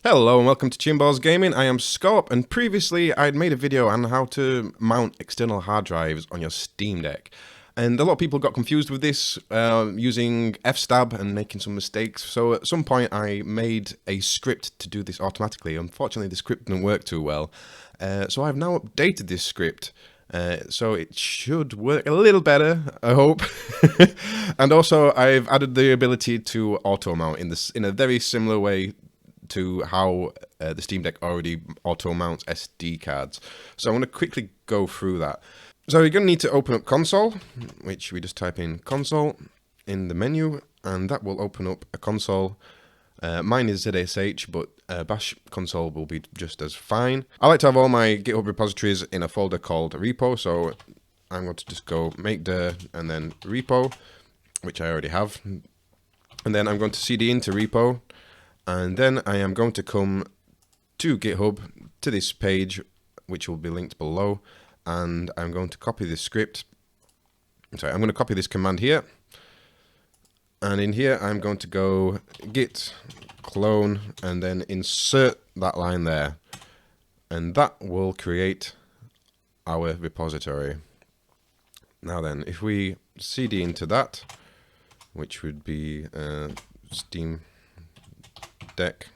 Hello and welcome to Chinballs Gaming. I am Scorp, and previously I'd made a video on how to mount external hard drives on your Steam Deck. And a lot of people got confused with this, using fstab and making some mistakes. So at some point I made a script to do this automatically. Unfortunately the script didn't work too well. So I've now updated this script. So it should work a little better, I hope. And also I've added the ability to auto mount in a very similar way to how the Steam Deck already auto mounts SD cards. So I'm going to quickly go through that. So you're going to need to open up console, which we just type in console in the menu, and that will open up a console. Mine is ZSH, but bash console will be just as fine. I like to have all my GitHub repositories in a folder called repo, so I'm going to just go make dir and then repo, which I already have. And then I'm going to cd into repo. And then I am going to come to GitHub, to this page, which will be linked below, and I'm going to copy this script. I'm going to copy this command here, and in here I'm going to go git clone and then insert that line there, and that will create our repository. Now then, if we cd into that, which would be Steam Deck,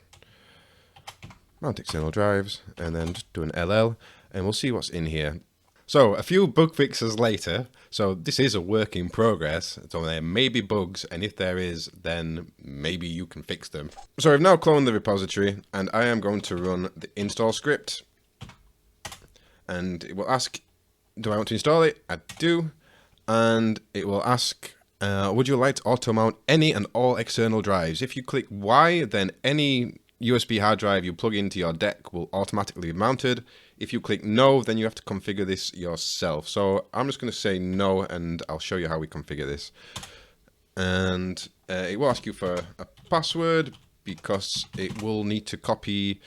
mount external drives, and then just do an LL, and we'll see what's in here. So a few bug fixes later, so this is a work in progress, so there may be bugs, and if there is, then maybe you can fix them. So I've now cloned the repository, and I am going to run the install script, and it will ask, do I want to install it? I do, and it will ask, would you like to auto mount any and all external drives? If you click Y, then any USB hard drive you plug into your deck will automatically be mounted. If you click no, then you have to configure this yourself. So I'm just going to say no, and I'll show you how we configure this. And it will ask you for a password, because it will need to copy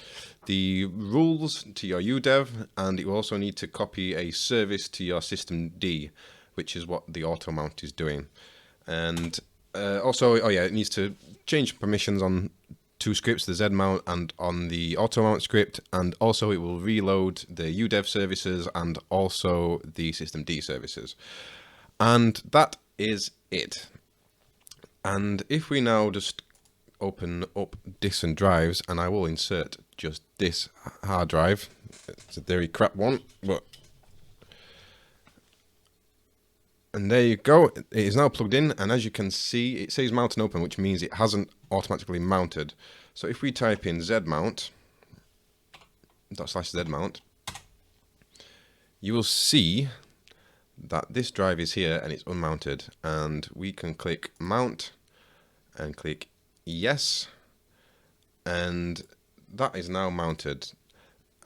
the rules to your udev, and it will also need to copy a service to your systemd, which is what the auto mount is doing. And also, oh yeah, it needs to change permissions on two scripts, the zmount and on the auto mount script, and also it will reload the udev services and also the systemd services. And that is it. And if we now just open up disks and drives, and I will insert just this hard drive. It's a very crap one, but and there you go, it is now plugged in, and as you can see it says mount and open, which means it hasn't automatically mounted. So if we type in zmount /zmount, you will see that this drive is here and it's unmounted, and we can click mount and click yes, and that is now mounted.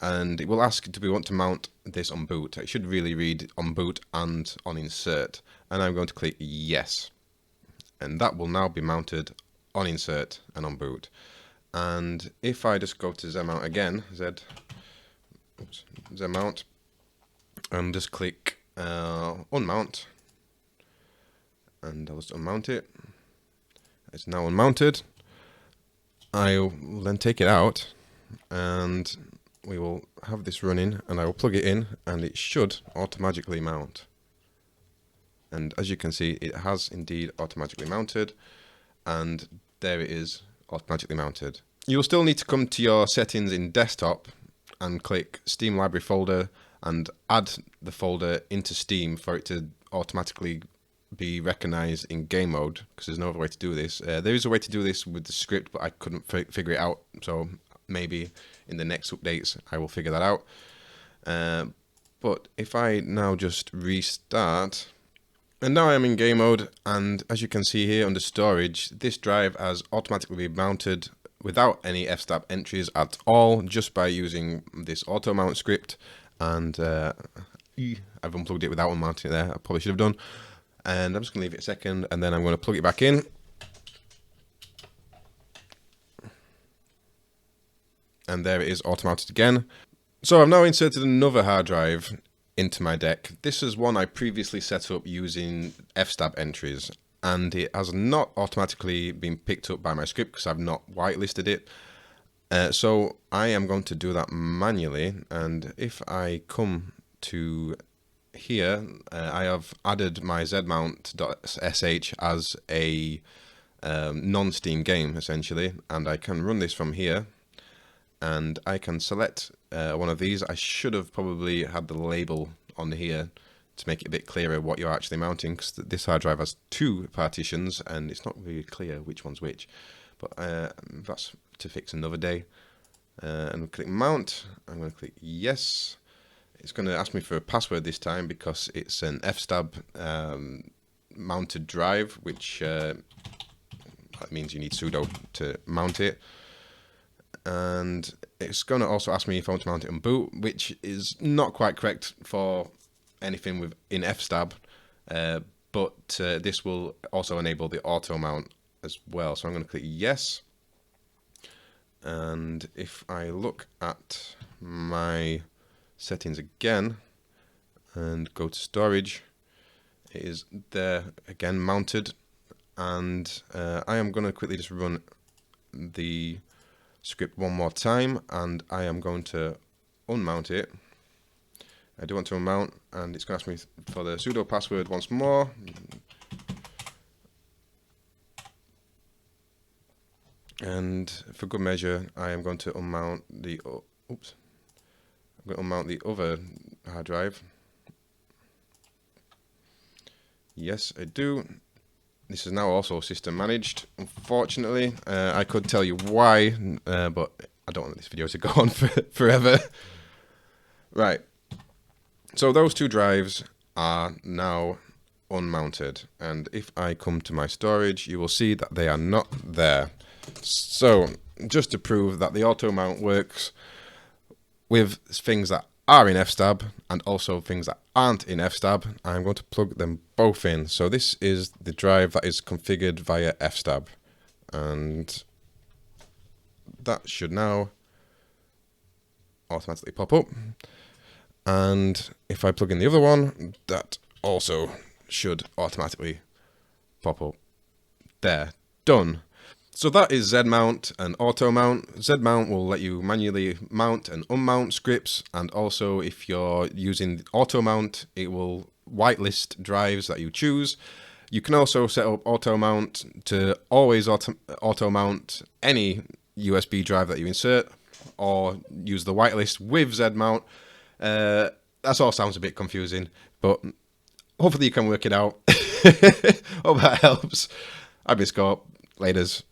And it will ask, do we want to mount this on boot? It should really read on boot and on insert. And I'm going to click yes. And that will now be mounted on insert and on boot. And if I just go to zmount again, zmount, and just click unmount, and I'll just unmount it. It's now unmounted. I'll then take it out, and we will have this running, and I will plug it in, and it should automatically mount. And as you can see, it has indeed automatically mounted, and there it is, automatically mounted. You'll still need to come to your settings in desktop and click Steam library folder and add the folder into Steam for it to automatically be recognized in game mode, because there's no other way to do this. There is a way to do this with the script, but I couldn't figure it out, so maybe in the next updates I will figure that out. But if I now just restart, and now I'm in game mode, and as you can see here under storage, this drive has automatically been mounted without any fstab entries at all, just by using this auto mount script. And I've unplugged it without unmounting it there, I probably should have done. And I'm just going to leave it a second, and then I'm going to plug it back in. And there it is, auto-mounted again. So I've now inserted another hard drive into my deck. This is one I previously set up using fstab entries, and it has not automatically been picked up by my script because I've not whitelisted it. So I am going to do that manually, and if I come to here, I have added my zmount.sh as a non-Steam game essentially, and I can run this from here, and I can select one of these. I should have probably had the label on here to make it a bit clearer what you're actually mounting, because this hard drive has two partitions and it's not really clear which one's which, but that's to fix another day. And we'll click mount. I'm going to click yes. It's going to ask me for a password this time because it's an fstab mounted drive, which that means you need sudo to mount it. And it's going to also ask me if I want to mount it on boot, which is not quite correct for anything in fstab, but this will also enable the auto mount as well. So I'm going to click yes. And if I look at my settings again and go to storage, it is there again, mounted. And I am going to quickly just run the script one more time, and I am going to unmount it. I do want to unmount, and it's going to ask me for the sudo password once more. And for good measure, I am going to unmount the the other hard drive. Yes, I do. This is now also system managed. Unfortunately, I could tell you why, but I don't want this video to go on forever. Right. So those two drives are now unmounted, and if I come to my storage, you will see that they are not there. So just to prove that the auto mount works with things that are in fstab and also things that aren't in fstab, I'm going to plug them both in. So this is the drive that is configured via fstab, and that should now automatically pop up. And if I plug in the other one, that also should automatically pop up. There, done. So that is zmount and auto mount. Zmount will let you manually mount and unmount scripts, and also if you're using auto mount, it will whitelist drives that you choose. You can also set up auto mount to always auto mount any USB drive that you insert, or use the whitelist with zmount. That all sounds a bit confusing, but hopefully you can work it out. Hope that helps. I've been Scott. Laters.